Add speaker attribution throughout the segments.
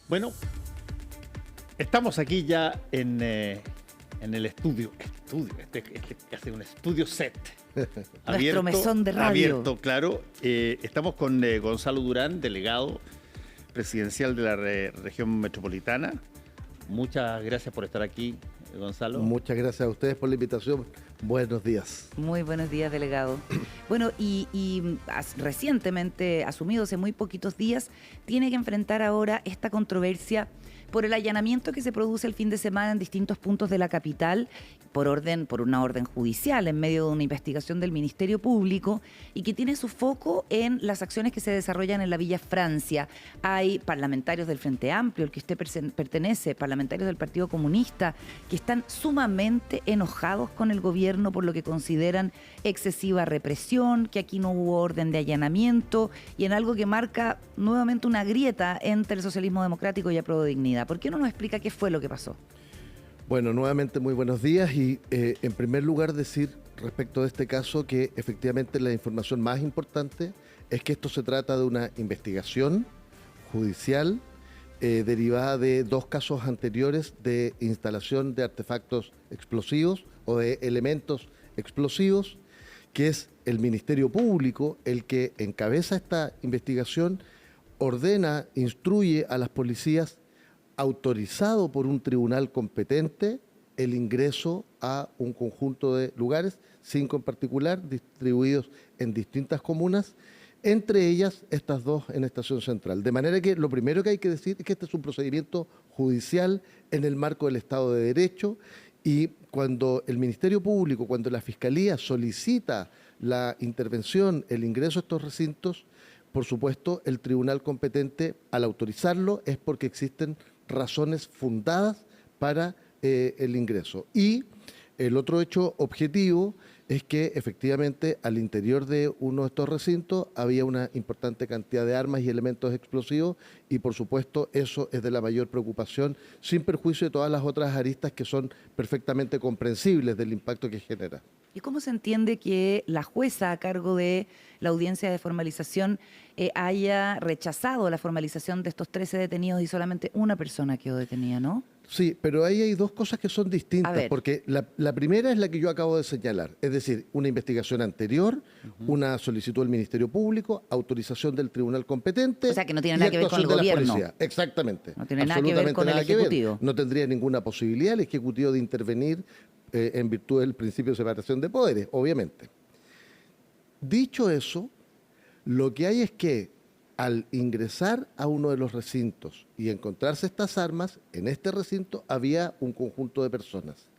Speaker 1: Bueno, estamos aquí ya en el estudio. Este hace un estudio set.
Speaker 2: Nuestro mesón de radio.
Speaker 1: Abierto, claro. Estamos con Gonzalo Durán, delegado presidencial de la región metropolitana. Muchas gracias por estar aquí, Gonzalo.
Speaker 3: Muchas gracias a ustedes por la invitación. Buenos días.
Speaker 2: Muy buenos días, delegado. Bueno, recientemente, asumido hace muy poquitos días, tiene que enfrentar ahora esta controversia por el allanamiento que se produce el fin de semana en distintos puntos de la capital por una orden judicial en medio de una investigación del Ministerio Público y que tiene su foco en las acciones que se desarrollan en la Villa Francia. Hay parlamentarios del Frente Amplio, al que usted pertenece, parlamentarios del Partido Comunista, que están sumamente enojados con el gobierno por lo que consideran excesiva represión, que aquí no hubo orden de allanamiento y en algo que marca nuevamente una grieta entre el socialismo democrático y Apruebo Dignidad. ¿Por qué no nos explica qué fue lo que pasó?
Speaker 3: Bueno, nuevamente muy buenos días y en primer lugar decir respecto de este caso que efectivamente la información más importante es que esto se trata de una investigación judicial derivada de dos casos anteriores de instalación de artefactos explosivos o de elementos explosivos, que es el Ministerio Público el que encabeza esta investigación, ordena, instruye a las policías, autorizado por un tribunal competente, el ingreso a un conjunto de lugares, 5 en particular, distribuidos en distintas comunas, entre ellas estas dos en Estación Central. De manera que lo primero que hay que decir es que este es un procedimiento judicial en el marco del Estado de Derecho y cuando el Ministerio Público, cuando la Fiscalía solicita la intervención, el ingreso a estos recintos, por supuesto, el tribunal competente, al autorizarlo, es porque existen razones fundadas para el ingreso. Y el otro hecho objetivo es que efectivamente al interior de uno de estos recintos había una importante cantidad de armas y elementos explosivos y por supuesto eso es de la mayor preocupación, sin perjuicio de todas las otras aristas que son perfectamente comprensibles del impacto que genera.
Speaker 2: ¿Y cómo se entiende que la jueza a cargo de la audiencia de formalización haya rechazado la formalización de estos 13 detenidos y solamente una persona quedó detenida, ¿no?
Speaker 3: Sí, pero ahí hay dos cosas que son distintas, porque la primera es la que yo acabo de señalar, es decir, una investigación anterior, una solicitud del Ministerio Público, autorización del tribunal competente.
Speaker 2: O sea, que no tiene nada que ver con el gobierno.
Speaker 3: Exactamente.
Speaker 2: No tiene nada que ver con el Ejecutivo.
Speaker 3: No tendría ninguna posibilidad el Ejecutivo de intervenir en virtud del principio de separación de poderes, obviamente. Dicho eso, lo que hay es que al ingresar a uno de los recintos y encontrarse estas armas, en este recinto había un conjunto de personas.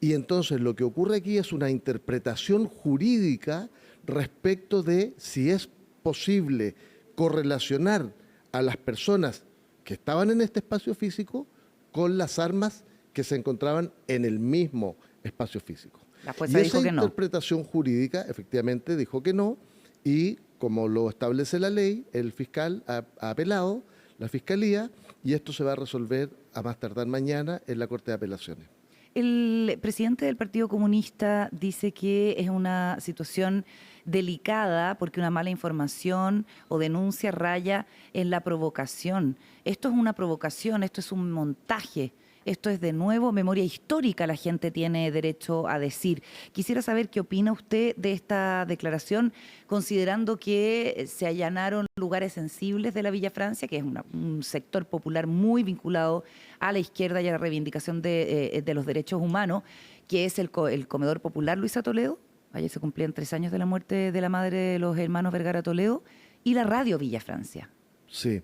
Speaker 3: Y entonces lo que ocurre aquí es una interpretación jurídica respecto de si es posible correlacionar a las personas que estaban en este espacio físico con las armas que se encontraban en el mismo espacio físico.
Speaker 2: La jueza dijo que no.
Speaker 3: Esa interpretación jurídica efectivamente dijo que no y como lo establece la ley, el fiscal ha apelado, la fiscalía, y esto se va a resolver a más tardar mañana en la Corte de Apelaciones.
Speaker 2: El presidente del Partido Comunista dice que es una situación delicada porque una mala información o denuncia raya en la provocación. Esto es una provocación, esto es un montaje. Esto es de nuevo memoria histórica, la gente tiene derecho a decir. Quisiera saber qué opina usted de esta declaración, considerando que se allanaron lugares sensibles de la Villa Francia, que es un sector popular muy vinculado a la izquierda y a la reivindicación de los derechos humanos, que es el comedor popular Luisa Toledo. Ayer se cumplían 3 años de la muerte de la madre de los hermanos Vergara Toledo, y la radio Villa Francia.
Speaker 3: Sí,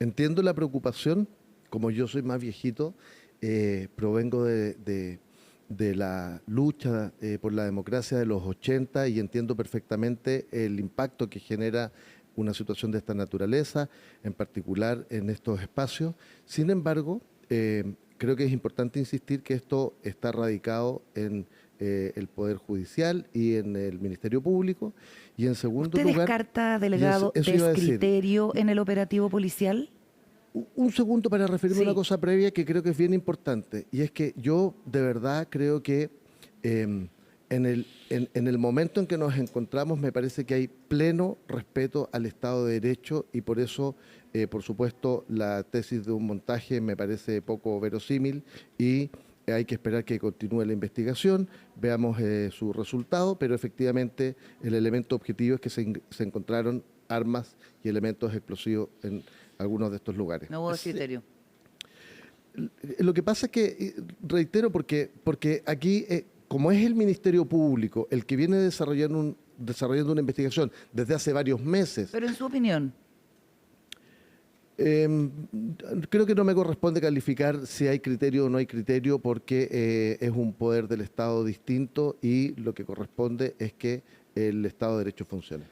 Speaker 3: entiendo la preocupación, como yo soy más viejito, provengo de la lucha por la democracia de los 80 y entiendo perfectamente el impacto que genera una situación de esta naturaleza, en particular en estos espacios. Sin embargo, creo que es importante insistir que esto está radicado en el Poder Judicial y en el Ministerio Público. Y en segundo lugar...
Speaker 2: ¿Usted descarta, delegado, descriterio en el operativo policial?
Speaker 3: Un segundo para referirme a una cosa previa que creo que es bien importante, y es que yo de verdad creo que En el momento en que nos encontramos, me parece que hay pleno respeto al Estado de Derecho y por eso, por supuesto, la tesis de un montaje me parece poco verosímil y hay que esperar que continúe la investigación, veamos su resultado, pero efectivamente el elemento objetivo es que se encontraron armas y elementos explosivos en algunos de estos lugares.
Speaker 2: No hubo criterio.
Speaker 3: Lo que pasa es que, reitero, porque aquí, como es el Ministerio Público el que viene desarrollando una investigación desde hace varios meses.
Speaker 2: Pero en su opinión.
Speaker 3: Creo que no me corresponde calificar si hay criterio o no hay criterio porque es un poder del Estado distinto y lo que corresponde es que el Estado de Derecho funcione.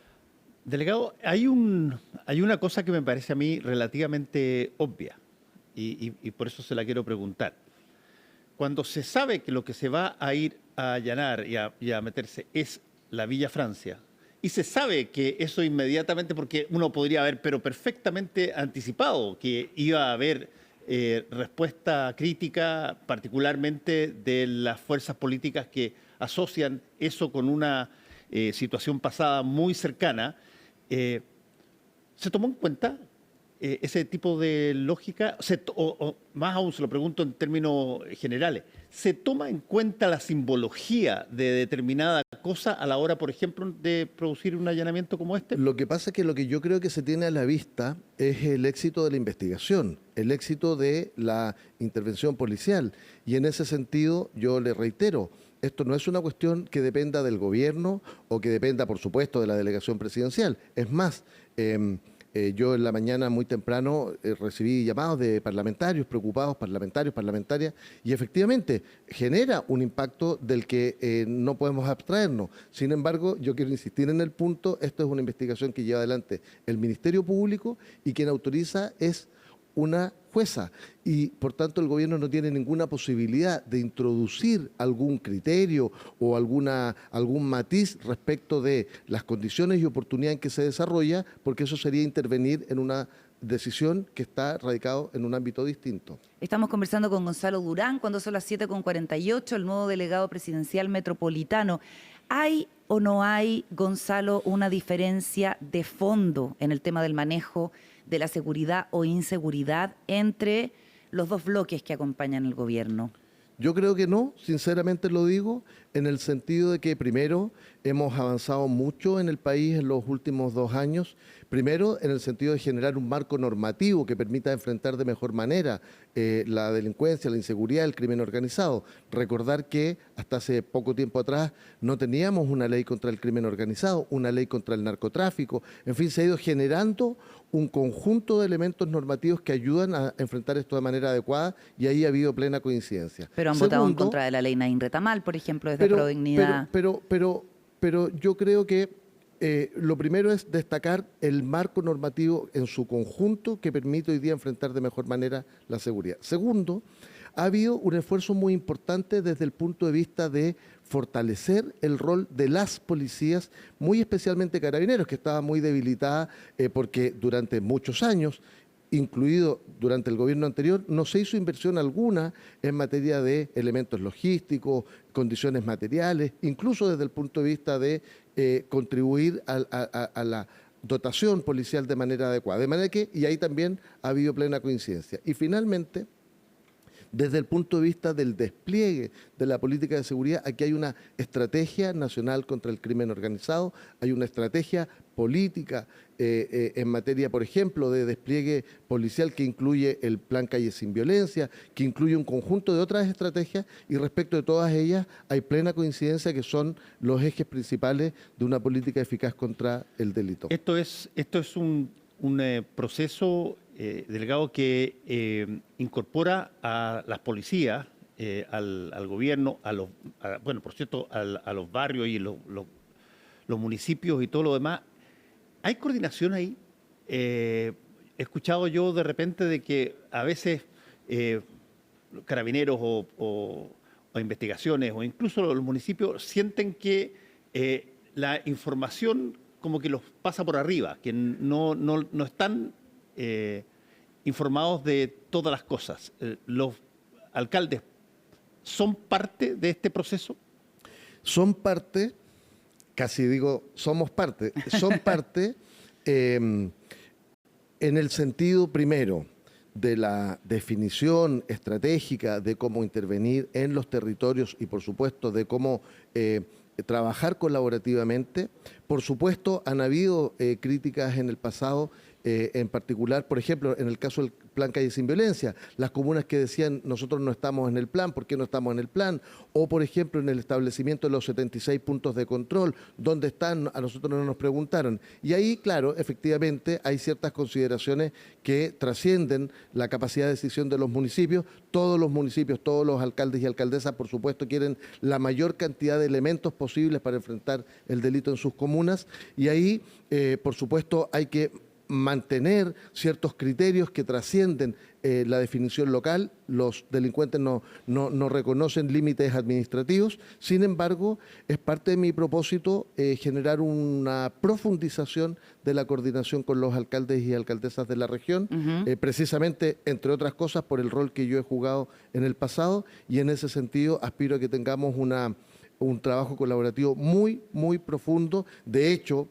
Speaker 1: Delegado, hay una cosa que me parece a mí relativamente obvia y por eso se la quiero preguntar. Cuando se sabe que lo que se va a ir a allanar y a meterse es la Villa Francia, y se sabe que eso inmediatamente, porque uno podría haber, pero perfectamente anticipado que iba a haber respuesta crítica, particularmente de las fuerzas políticas que asocian eso con una situación pasada muy cercana, ¿se tomó en cuenta ese tipo de lógica? O más aún, se lo pregunto en términos generales, ¿se toma en cuenta la simbología de determinada cosa a la hora, por ejemplo, de producir un allanamiento como este?
Speaker 3: Lo que pasa es que lo que yo creo que se tiene a la vista es el éxito de la investigación, el éxito de la intervención policial. Y en ese sentido, yo le reitero, esto no es una cuestión que dependa del gobierno o que dependa, por supuesto, de la delegación presidencial. Es más, yo en la mañana muy temprano recibí llamados de parlamentarios preocupados, parlamentarias, y efectivamente genera un impacto del que no podemos abstraernos. Sin embargo, yo quiero insistir en el punto, esto es una investigación que lleva adelante el Ministerio Público y quien autoriza es una jueza y por tanto el gobierno no tiene ninguna posibilidad de introducir algún criterio o algún matiz respecto de las condiciones y oportunidades en que se desarrolla, porque eso sería intervenir en una decisión que está radicado en un ámbito distinto.
Speaker 2: Estamos conversando con Gonzalo Durán cuando son las 7:48, el nuevo delegado presidencial metropolitano. ¿Hay o no hay, Gonzalo, una diferencia de fondo en el tema del manejo de la seguridad o inseguridad entre los dos bloques que acompañan el gobierno?
Speaker 3: Yo creo que no, sinceramente lo digo, en el sentido de que primero hemos avanzado mucho en el país en los últimos 2 años, primero en el sentido de generar un marco normativo que permita enfrentar de mejor manera la delincuencia, la inseguridad, el crimen organizado. Recordar que hasta hace poco tiempo atrás no teníamos una ley contra el crimen organizado, una ley contra el narcotráfico, en fin, se ha ido generando un conjunto de elementos normativos que ayudan a enfrentar esto de manera adecuada y ahí ha habido plena coincidencia.
Speaker 2: Pero han votado en contra de la ley Naín Retamal, por ejemplo, desde Prodignidad.
Speaker 3: Pero yo creo que lo primero es destacar el marco normativo en su conjunto que permite hoy día enfrentar de mejor manera la seguridad. Segundo, ha habido un esfuerzo muy importante desde el punto de vista de fortalecer el rol de las policías, muy especialmente Carabineros, que estaba muy debilitada porque durante muchos años, incluido durante el gobierno anterior, no se hizo inversión alguna en materia de elementos logísticos, condiciones materiales, incluso desde el punto de vista de contribuir a la dotación policial de manera adecuada. De manera que, y ahí también ha habido plena coincidencia. Y finalmente, desde el punto de vista del despliegue de la política de seguridad, aquí hay una estrategia nacional contra el crimen organizado, hay una estrategia política en materia, por ejemplo, de despliegue policial que incluye el Plan Calle Sin Violencia, que incluye un conjunto de otras estrategias y respecto de todas ellas hay plena coincidencia que son los ejes principales de una política eficaz contra el delito.
Speaker 1: Esto es un proceso, delegado, que incorpora a las policías, al gobierno, bueno, por cierto, a los barrios y los municipios y todo lo demás. ¿Hay coordinación ahí? He escuchado yo de repente de que a veces carabineros o investigaciones o incluso los municipios sienten que la información como que los pasa por arriba, que no están informados de todas las cosas. ¿Los alcaldes son parte de este proceso?
Speaker 3: son parte, casi digo, somos parte, son parte en el sentido primero de la definición estratégica de cómo intervenir en los territorios y por supuesto de cómo trabajar colaborativamente. Por supuesto han habido críticas en el pasado, en particular, por ejemplo, en el caso del Plan Calle Sin Violencia, las comunas que decían nosotros no estamos en el plan, ¿por qué no estamos en el plan? O, por ejemplo, en el establecimiento de los 76 puntos de control, ¿dónde están? A nosotros no nos preguntaron. Y ahí, claro, efectivamente hay ciertas consideraciones que trascienden la capacidad de decisión de los municipios. Todos los municipios, todos los alcaldes y alcaldesas, por supuesto, quieren la mayor cantidad de elementos posibles para enfrentar el delito en sus comunas. Y ahí, por supuesto, hay que mantener ciertos criterios que trascienden la definición local. Los delincuentes no reconocen límites administrativos. Sin embargo, es parte de mi propósito generar una profundización de la coordinación con los alcaldes y alcaldesas de la región, precisamente, entre otras cosas, por el rol que yo he jugado en el pasado, y en ese sentido aspiro a que tengamos un trabajo colaborativo muy, muy profundo. De hecho,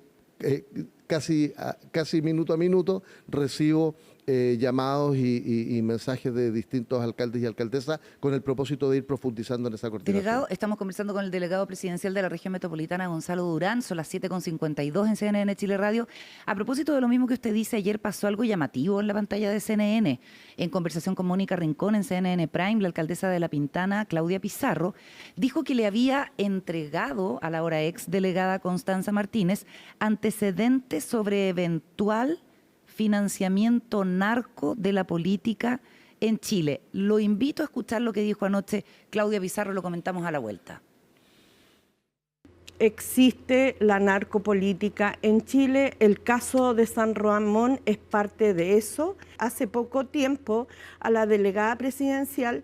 Speaker 3: casi minuto a minuto recibo llamados y mensajes de distintos alcaldes y alcaldesas con el propósito de ir profundizando en esa coordinación.
Speaker 2: Delegado, estamos conversando con el delegado presidencial de la región metropolitana, Gonzalo Durán. Son las 7:52 en CNN Chile Radio. A propósito de lo mismo que usted dice, ayer pasó algo llamativo en la pantalla de CNN. En conversación con Mónica Rincón en CNN Prime, la alcaldesa de La Pintana, Claudia Pizarro, dijo que le había entregado a la ahora ex delegada Constanza Martínez antecedentes sobre eventual financiamiento narco de la política en Chile. Lo invito a escuchar lo que dijo anoche Claudia Pizarro, lo comentamos a la vuelta.
Speaker 4: Existe la narcopolítica en Chile, el caso de San Ramón es parte de eso. Hace poco tiempo a la delegada presidencial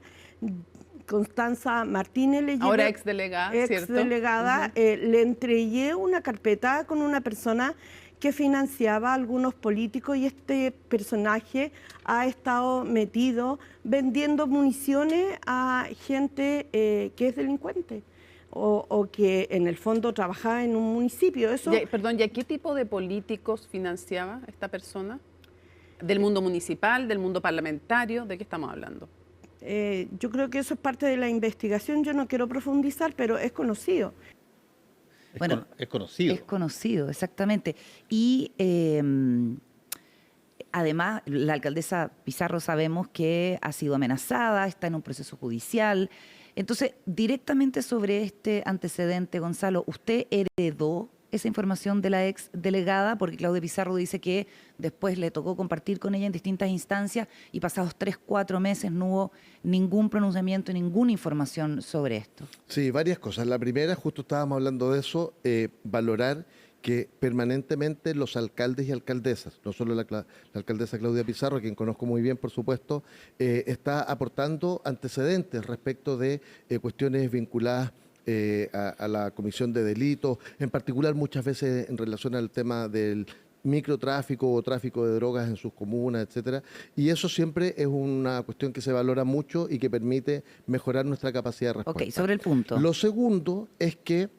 Speaker 4: Constanza Martínez le
Speaker 5: ahora exdelegada, ¿cierto?
Speaker 4: Exdelegada, le entregué una carpeta con una persona que financiaba a algunos políticos y este personaje ha estado metido vendiendo municiones a gente que es delincuente o que en el fondo trabajaba en un municipio. Eso...
Speaker 5: Perdón, ¿y a qué tipo de políticos financiaba esta persona? ¿Del mundo municipal, del mundo parlamentario? ¿De qué estamos hablando?
Speaker 4: Yo creo que eso es parte de la investigación, yo no quiero profundizar, pero es conocido.
Speaker 2: Bueno,
Speaker 1: es conocido.
Speaker 2: Es conocido, exactamente. Y además, la alcaldesa Pizarro sabemos que ha sido amenazada, está en un proceso judicial. Entonces, directamente sobre este antecedente, Gonzalo, ¿usted heredó esa información de la ex delegada? Porque Claudia Pizarro dice que después le tocó compartir con ella en distintas instancias y pasados 3-4 meses no hubo ningún pronunciamiento, ninguna información sobre esto.
Speaker 3: Sí, varias cosas. La primera, justo estábamos hablando de eso, valorar que permanentemente los alcaldes y alcaldesas, no solo la alcaldesa Claudia Pizarro, a quien conozco muy bien, por supuesto, está aportando antecedentes respecto de cuestiones vinculadas a la comisión de delitos, en particular muchas veces en relación al tema del microtráfico o tráfico de drogas en sus comunas, etcétera. Y eso siempre es una cuestión que se valora mucho y que permite mejorar nuestra capacidad de respuesta.
Speaker 2: Ok, sobre el punto.
Speaker 3: Lo segundo es que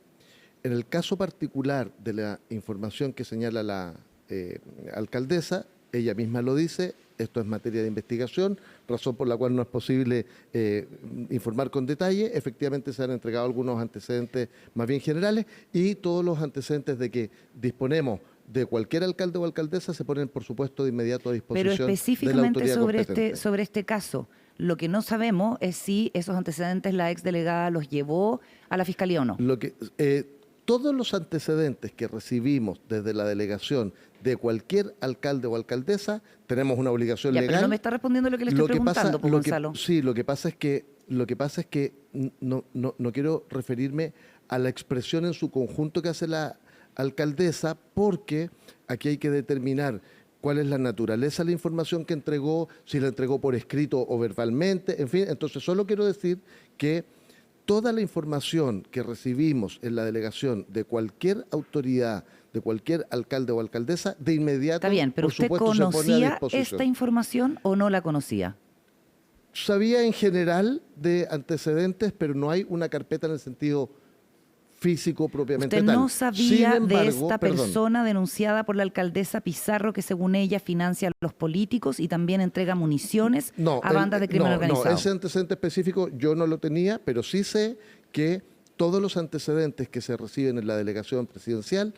Speaker 3: en el caso particular de la información que señala la alcaldesa, ella misma lo dice, esto es materia de investigación, razón por la cual no es posible informar con detalle. Efectivamente se han entregado algunos antecedentes más bien generales y todos los antecedentes de que disponemos de cualquier alcalde o alcaldesa se ponen, por supuesto, de inmediato a disposición.
Speaker 2: Pero específicamente sobre este caso, lo que no sabemos es si esos antecedentes la exdelegada los llevó a la Fiscalía o no.
Speaker 3: Todos los antecedentes que recibimos desde la delegación de cualquier alcalde o alcaldesa, tenemos una obligación legal.
Speaker 2: Pero no me está respondiendo lo que le estoy preguntando, Gonzalo.
Speaker 3: Sí, lo que pasa es que no quiero referirme a la expresión en su conjunto que hace la alcaldesa, porque aquí hay que determinar cuál es la naturaleza de la información que entregó, si la entregó por escrito o verbalmente, en fin. Entonces, solo quiero decir que toda la información que recibimos en la delegación de cualquier autoridad, de cualquier alcalde o alcaldesa, de inmediato,
Speaker 2: está bien, pero
Speaker 3: por
Speaker 2: ¿usted
Speaker 3: supuesto, se pone a
Speaker 2: conocía
Speaker 3: disposición.
Speaker 2: esta información o no la conocía?
Speaker 3: Sabía en general de antecedentes, pero no hay una carpeta en el sentido físico propiamente
Speaker 2: Usted
Speaker 3: tal.
Speaker 2: no sabía
Speaker 3: Sin
Speaker 2: de
Speaker 3: embargo,
Speaker 2: esta
Speaker 3: perdón,
Speaker 2: persona denunciada por la alcaldesa Pizarro que según ella financia a los políticos y también entrega municiones a bandas de crimen organizado.
Speaker 3: No, ese antecedente específico yo no lo tenía, pero sí sé que todos los antecedentes que se reciben en la delegación presidencial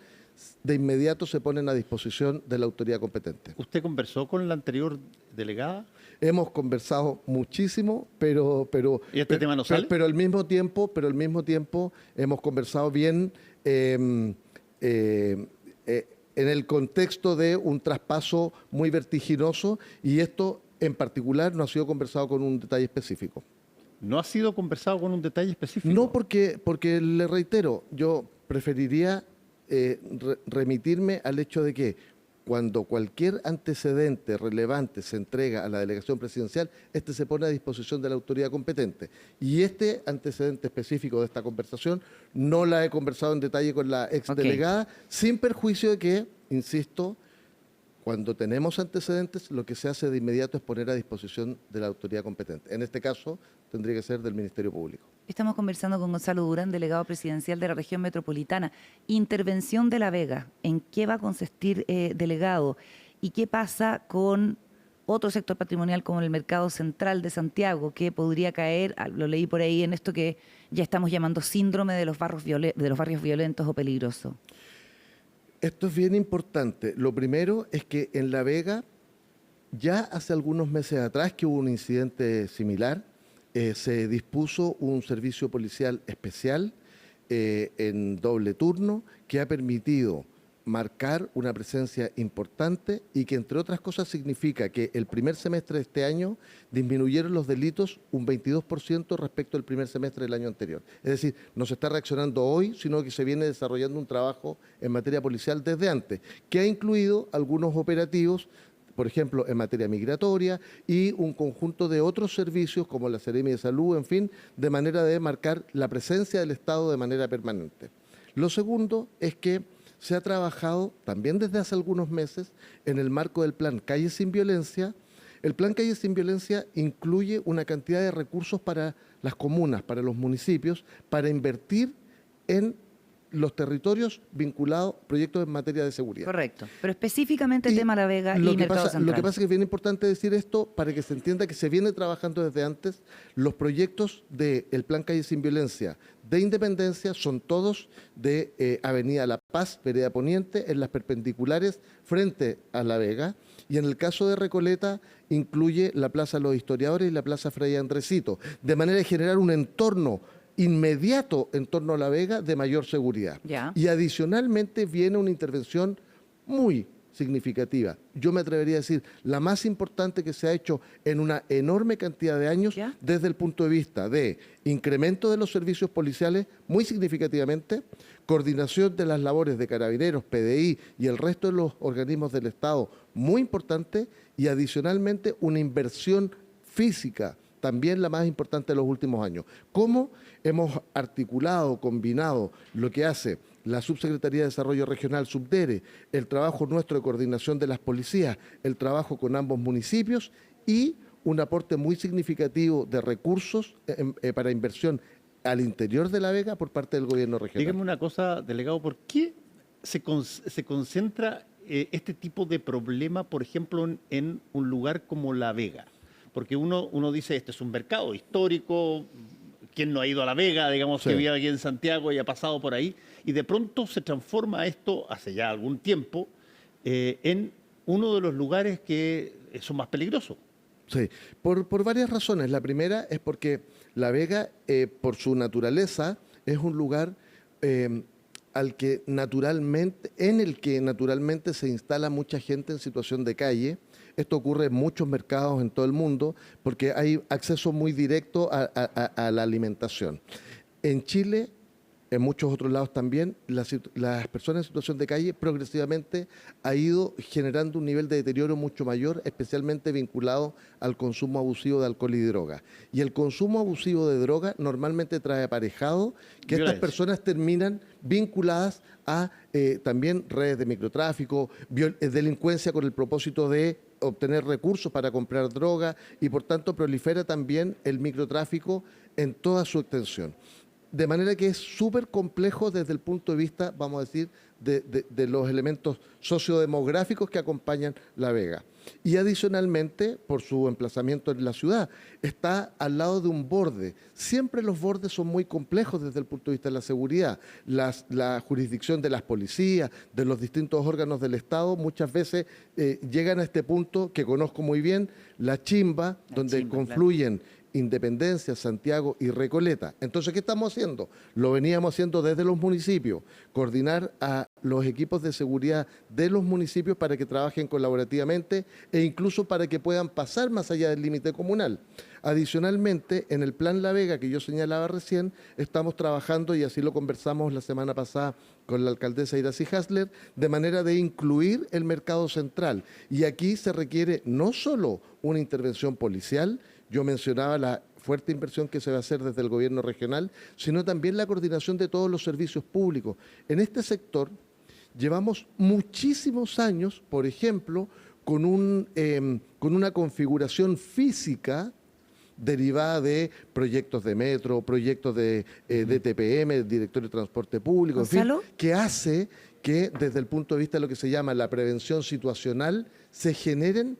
Speaker 3: de inmediato se ponen a disposición de la autoridad competente.
Speaker 1: ¿Usted conversó con la anterior delegada?
Speaker 3: Hemos conversado muchísimo, pero
Speaker 1: ¿Y este tema no sale?
Speaker 3: pero al mismo tiempo hemos conversado bien en el contexto de un traspaso muy vertiginoso, y esto en particular no ha sido conversado con un detalle específico.
Speaker 1: ¿No ha sido conversado con un detalle específico?
Speaker 3: No, porque le reitero, yo preferiría remitirme al hecho de que cuando cualquier antecedente relevante se entrega a la delegación presidencial, este se pone a disposición de la autoridad competente. Y este antecedente específico de esta conversación no la he conversado en detalle con la exdelegada, sin perjuicio de que, insisto, cuando tenemos antecedentes, lo que se hace de inmediato es poner a disposición de la autoridad competente. En este caso, tendría que ser del Ministerio Público.
Speaker 2: Estamos conversando con Gonzalo Durán, delegado presidencial de la región metropolitana. Intervención de La Vega, ¿en qué va a consistir, delegado? ¿Y qué pasa con otro sector patrimonial como el Mercado Central de Santiago, que podría caer, lo leí por ahí, en esto que ya estamos llamando síndrome de los barrios violentos o peligrosos?
Speaker 3: Esto es bien importante. Lo primero es que en La Vega, ya hace algunos meses atrás que hubo un incidente similar, se dispuso un servicio policial especial en doble turno que ha permitido marcar una presencia importante y que, entre otras cosas, significa que el primer semestre de este año disminuyeron los delitos un 22% respecto al primer semestre del año anterior. Es decir, no se está reaccionando hoy, sino que se viene desarrollando un trabajo en materia policial desde antes, que ha incluido algunos operativos, por ejemplo, en materia migratoria, y un conjunto de otros servicios como la Seremi de Salud, en fin, de manera de marcar la presencia del Estado de manera permanente. Lo segundo es que se ha trabajado también desde hace algunos meses en el marco del plan Calles sin Violencia. El plan Calles sin Violencia incluye una cantidad de recursos para las comunas, para los municipios, para invertir en los territorios vinculados a proyectos en materia de seguridad.
Speaker 2: Correcto. Pero específicamente el tema La Vega y Mercado Central.
Speaker 3: Lo que pasa es que es bien importante decir esto para que se entienda que se viene trabajando desde antes. Los proyectos del Plan Calle Sin Violencia de Independencia son todos de Avenida La Paz, Vereda Poniente, en las perpendiculares frente a La Vega. Y en el caso de Recoleta incluye la Plaza Los Historiadores y la Plaza Fray Andresito, de manera de generar un entorno inmediato en torno a La Vega de mayor seguridad.
Speaker 2: Ya.
Speaker 3: Y adicionalmente viene una intervención muy significativa. Yo me atrevería a decir la más importante que se ha hecho en una enorme cantidad de años,
Speaker 2: ¿Ya?
Speaker 3: desde el punto de vista de incremento de los servicios policiales muy significativamente, coordinación de las labores de Carabineros, PDI y el resto de los organismos del Estado muy importante, y adicionalmente una inversión física, también la más importante de los últimos años. ¿Cómo hemos articulado, combinado lo que hace la Subsecretaría de Desarrollo Regional, Subdere, el trabajo nuestro de coordinación de las policías, el trabajo con ambos municipios y un aporte muy significativo de recursos para inversión al interior de La Vega por parte del gobierno regional?
Speaker 1: Dígame una cosa, delegado, ¿por qué se concentra este tipo de problema, por ejemplo, en un lugar como La Vega? Porque uno dice, este es un mercado histórico, ¿quién no ha ido a La Vega, digamos,
Speaker 3: Sí.
Speaker 1: que vive aquí en Santiago y ha pasado por ahí? Y de pronto se transforma esto, hace ya algún tiempo, en uno de los lugares que son más peligrosos.
Speaker 3: Sí, por varias razones. La primera es porque La Vega, por su naturaleza, es un lugar en el que naturalmente se instala mucha gente en situación de calle. Esto ocurre en muchos mercados en todo el mundo porque hay acceso muy directo a la alimentación. En Chile, en muchos otros lados también, las personas en situación de calle progresivamente ha ido generando un nivel de deterioro mucho mayor, especialmente vinculado al consumo abusivo de alcohol y droga. Y el consumo abusivo de droga normalmente trae aparejado que estas
Speaker 1: Violencia.
Speaker 3: personas terminan vinculadas a también redes de microtráfico, delincuencia con el propósito de obtener recursos para comprar droga, y por tanto prolifera también el microtráfico en toda su extensión. de manera que es súper complejo desde el punto de vista, vamos a decir, de los elementos sociodemográficos que acompañan La Vega. Y adicionalmente, por su emplazamiento en la ciudad, está al lado de un borde. Siempre los bordes son muy complejos desde el punto de vista de la seguridad. La jurisdicción de las policías, de los distintos órganos del Estado, muchas veces llegan a este punto que conozco muy bien, La Chimba, donde confluyen Independencia, Santiago y Recoleta. Entonces, ¿qué estamos haciendo? Lo veníamos haciendo desde los municipios, coordinar a los equipos de seguridad de los municipios para que trabajen colaborativamente e incluso para que puedan pasar más allá del límite comunal. Adicionalmente, en el Plan La Vega que yo señalaba recién, estamos trabajando, y así lo conversamos la semana pasada con la alcaldesa Iracy Hasler, de manera de incluir el mercado central. Y aquí se requiere no solo una intervención policial, yo mencionaba la fuerte inversión que se va a hacer desde el gobierno regional, sino también la coordinación de todos los servicios públicos. En este sector llevamos muchísimos años, por ejemplo, con una configuración física derivada de proyectos de metro, proyectos de DTPM, Directorio de Transporte Público, en fin, que hace que desde el punto de vista de lo que se llama la prevención situacional se generen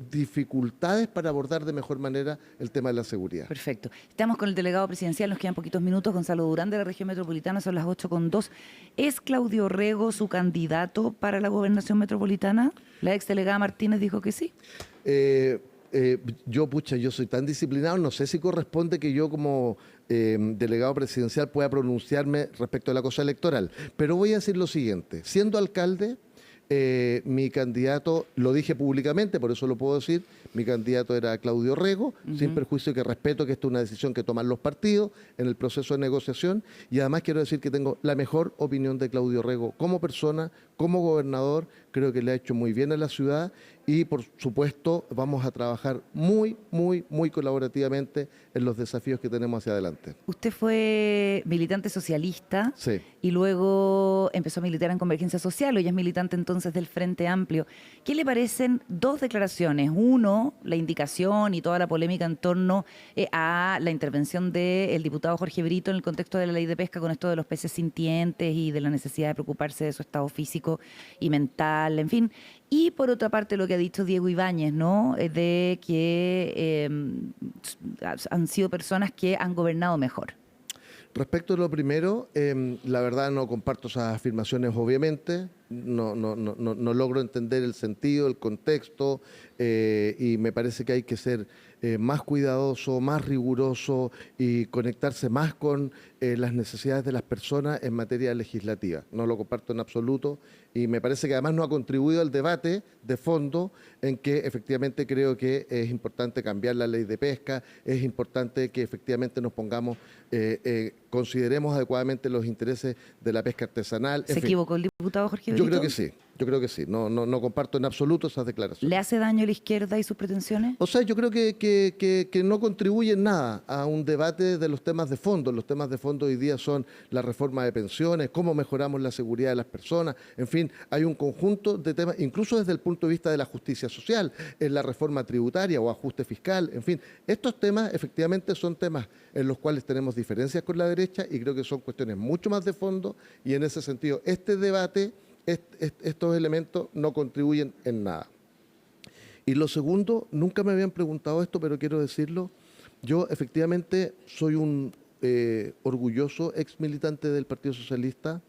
Speaker 3: dificultades para abordar de mejor manera el tema de la seguridad.
Speaker 2: Perfecto. Estamos con el delegado presidencial, nos quedan poquitos minutos. Gonzalo Durán, de la región metropolitana, son las 8:02. ¿Es Claudio Rego su candidato para la gobernación metropolitana? La ex delegada Martínez dijo que sí.
Speaker 3: Yo soy tan disciplinado, no sé si corresponde que yo como delegado presidencial pueda pronunciarme respecto a la cosa electoral, pero voy a decir lo siguiente. Siendo alcalde, mi candidato, lo dije públicamente, por eso lo puedo decir, mi candidato era Claudio Rego, sin perjuicio que respeto que esta es una decisión que toman los partidos en el proceso de negociación, y además quiero decir que tengo la mejor opinión de Claudio Rego como persona, como gobernador. Creo que le ha hecho muy bien a la ciudad y, por supuesto, vamos a trabajar muy colaborativamente en los desafíos que tenemos hacia adelante.
Speaker 2: Usted fue militante socialista,
Speaker 3: Sí.
Speaker 2: Y luego empezó a militar en Convergencia Social, hoy es militante entonces del Frente Amplio. ¿Qué le parecen dos declaraciones? Uno, la indicación y toda la polémica en torno a la intervención del diputado Jorge Brito en el contexto de la ley de pesca con esto de los peces sintientes y de la necesidad de preocuparse de su estado físico y mental, en fin. Y por otra parte lo que ha dicho Diego Ibáñez, ¿no? De que han sido personas que han gobernado mejor.
Speaker 3: Respecto a lo primero, la verdad no comparto esas afirmaciones, obviamente. No logro entender el sentido, el contexto, y me parece que hay que ser más cuidadoso, más riguroso y conectarse más con las necesidades de las personas en materia legislativa. No lo comparto en absoluto y me parece que además no ha contribuido al debate de fondo en que efectivamente creo que es importante cambiar la ley de pesca, es importante que efectivamente nos pongamos, consideremos adecuadamente los intereses de la pesca artesanal.
Speaker 2: ¿Se equivocó el diputado Jorge Brito?
Speaker 3: Yo creo que sí. No comparto en absoluto esas declaraciones.
Speaker 2: ¿Le hace daño a la izquierda y sus pretensiones?
Speaker 3: O sea, yo creo que no contribuye en nada a un debate de los temas de fondo. Los temas de fondo hoy día son la reforma de pensiones, cómo mejoramos la seguridad de las personas. En fin, hay un conjunto de temas, incluso desde el punto de vista de la justicia social, en la reforma tributaria o ajuste fiscal. En fin, estos temas efectivamente son temas en los cuales tenemos diferencias con la derecha y creo que son cuestiones mucho más de fondo y en ese sentido este debate, estos elementos no contribuyen en nada. Y lo segundo, nunca me habían preguntado esto, pero quiero decirlo, yo efectivamente soy un orgulloso ex militante del Partido Socialista.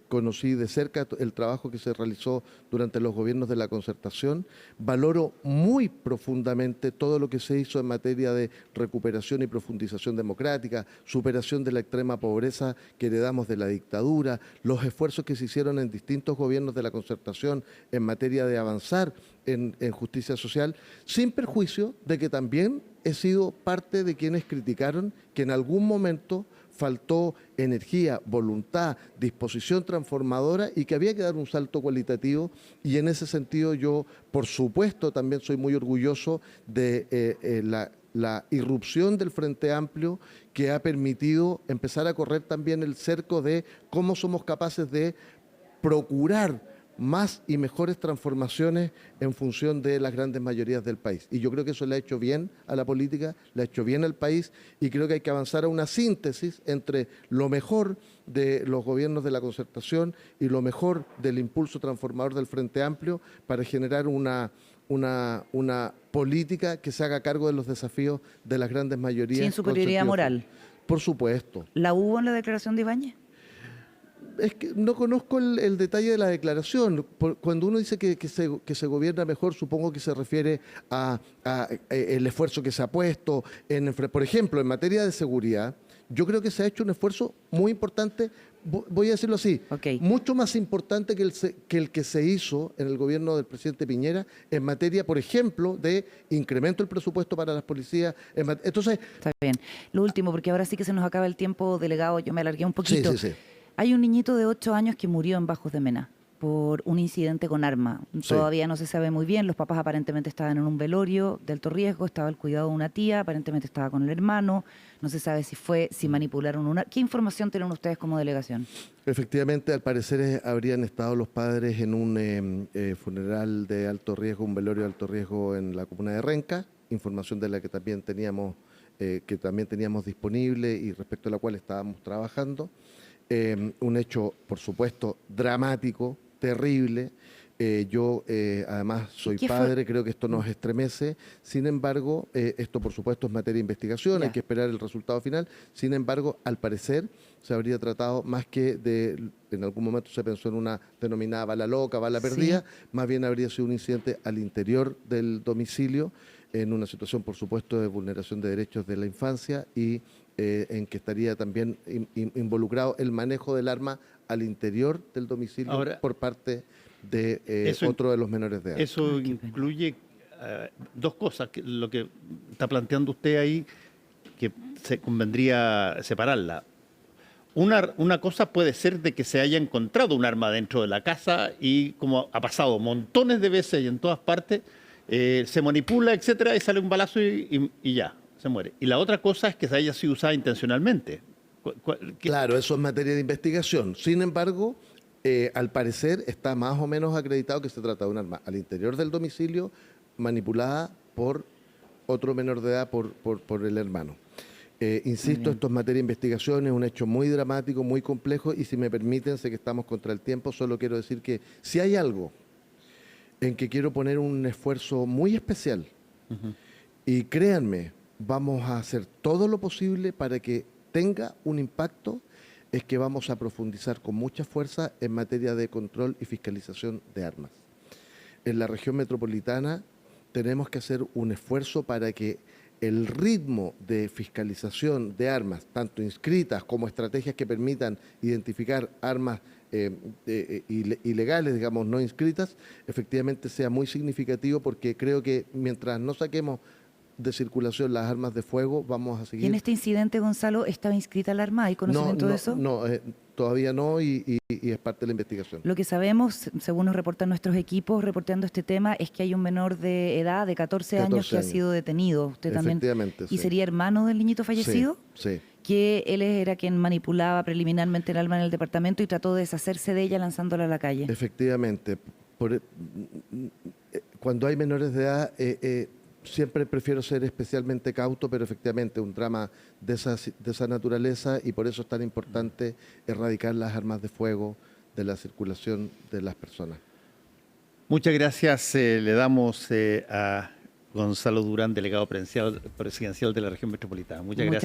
Speaker 3: Conocí de cerca el trabajo que se realizó durante los gobiernos de la Concertación. Valoro muy profundamente todo lo que se hizo en materia de recuperación y profundización democrática, superación de la extrema pobreza que heredamos de la dictadura, los esfuerzos que se hicieron en distintos gobiernos de la Concertación en materia de avanzar en justicia social, sin perjuicio de que también he sido parte de quienes criticaron que en algún momento faltó energía, voluntad, disposición transformadora y que había que dar un salto cualitativo y en ese sentido yo, por supuesto, también soy muy orgulloso de la irrupción del Frente Amplio que ha permitido empezar a correr también el cerco de cómo somos capaces de procurar más y mejores transformaciones en función de las grandes mayorías del país. Y yo creo que eso le ha hecho bien a la política, le ha hecho bien al país, y creo que hay que avanzar a una síntesis entre lo mejor de los gobiernos de la concertación y lo mejor del impulso transformador del Frente Amplio para generar una política que se haga cargo de los desafíos de las grandes mayorías.
Speaker 2: Sin superioridad moral.
Speaker 3: Por supuesto.
Speaker 2: ¿La hubo en la declaración de Ibáñez?
Speaker 3: Es que no conozco el detalle de la declaración. Cuando uno dice que se gobierna mejor, supongo que se refiere a el esfuerzo que se ha puesto. Por ejemplo, en materia de seguridad, yo creo que se ha hecho un esfuerzo muy importante, voy a decirlo así, mucho más importante que el que se hizo en el gobierno del presidente Piñera en materia, por ejemplo, de incremento del presupuesto para las policías. Entonces,
Speaker 2: está bien. Lo último, porque ahora sí que se nos acaba el tiempo, delegado, yo me alargué un poquito.
Speaker 3: Sí.
Speaker 2: Hay un niñito de 8 años que murió en Bajos de Mena por un incidente con arma. Todavía no se sabe muy bien, los papás aparentemente estaban en un velorio de alto riesgo, estaba al cuidado de una tía, aparentemente estaba con el hermano, no se sabe si manipularon una... ¿Qué información tienen ustedes como delegación?
Speaker 3: Efectivamente, al parecer habrían estado los padres en un funeral de alto riesgo, un velorio de alto riesgo en la comuna de Renca, información de la que también teníamos disponible y respecto a la cual estábamos trabajando. Un hecho, por supuesto, dramático, terrible. Yo, además, soy padre, creo que esto nos estremece. Sin embargo, esto, por supuesto, es materia de investigación, hay que esperar el resultado final. Sin embargo, al parecer, se habría tratado más que en algún momento se pensó en una denominada bala loca, bala perdida, más bien habría sido un incidente al interior del domicilio, en una situación, por supuesto, de vulneración de derechos de la infancia y en que estaría también involucrado el manejo del arma al interior del domicilio. Ahora, por parte de otro de los menores de edad.
Speaker 1: Eso incluye dos cosas, lo que está planteando usted ahí, que se convendría separarla. Una cosa puede ser de que se haya encontrado un arma dentro de la casa y, como ha pasado montones de veces y en todas partes, se manipula, etcétera, y sale un balazo y ya, se muere. Y la otra cosa es que se haya sido usada intencionalmente.
Speaker 3: Claro, eso es materia de investigación. Sin embargo, al parecer está más o menos acreditado que se trata de un arma al interior del domicilio manipulada por otro menor de edad, por el hermano. Insisto, esto es materia de investigación, es un hecho muy dramático, muy complejo, y si me permiten, sé que estamos contra el tiempo, solo quiero decir que si hay algo en que quiero poner un esfuerzo muy especial, y créanme, vamos a hacer todo lo posible para que tenga un impacto, es que vamos a profundizar con mucha fuerza en materia de control y fiscalización de armas. En la región metropolitana tenemos que hacer un esfuerzo para que el ritmo de fiscalización de armas, tanto inscritas como estrategias que permitan identificar armas ilegales, digamos, no inscritas, efectivamente sea muy significativo, porque creo que mientras no saquemos de circulación las armas de fuego, vamos a seguir.
Speaker 2: ¿Y en este incidente, Gonzalo, estaba inscrita la arma? ¿Hay conocimiento de eso?
Speaker 3: No, todavía no, y es parte de la investigación.
Speaker 2: Lo que sabemos, según nos reportan nuestros equipos reportando este tema, es que hay un menor de edad de 14 años que ha sido detenido. ¿Usted también?
Speaker 3: Efectivamente,
Speaker 2: ¿Y sería hermano del niñito fallecido?
Speaker 3: Sí.
Speaker 2: Que él era quien manipulaba preliminarmente el arma en el departamento y trató de deshacerse de ella lanzándola a la calle.
Speaker 3: Efectivamente. Cuando hay menores de edad, siempre prefiero ser especialmente cauto, pero efectivamente un drama de esa naturaleza, y por eso es tan importante erradicar las armas de fuego de la circulación de las personas.
Speaker 1: Muchas gracias. Le damos a Gonzalo Durán, delegado presidencial de la región metropolitana. Muchas gracias.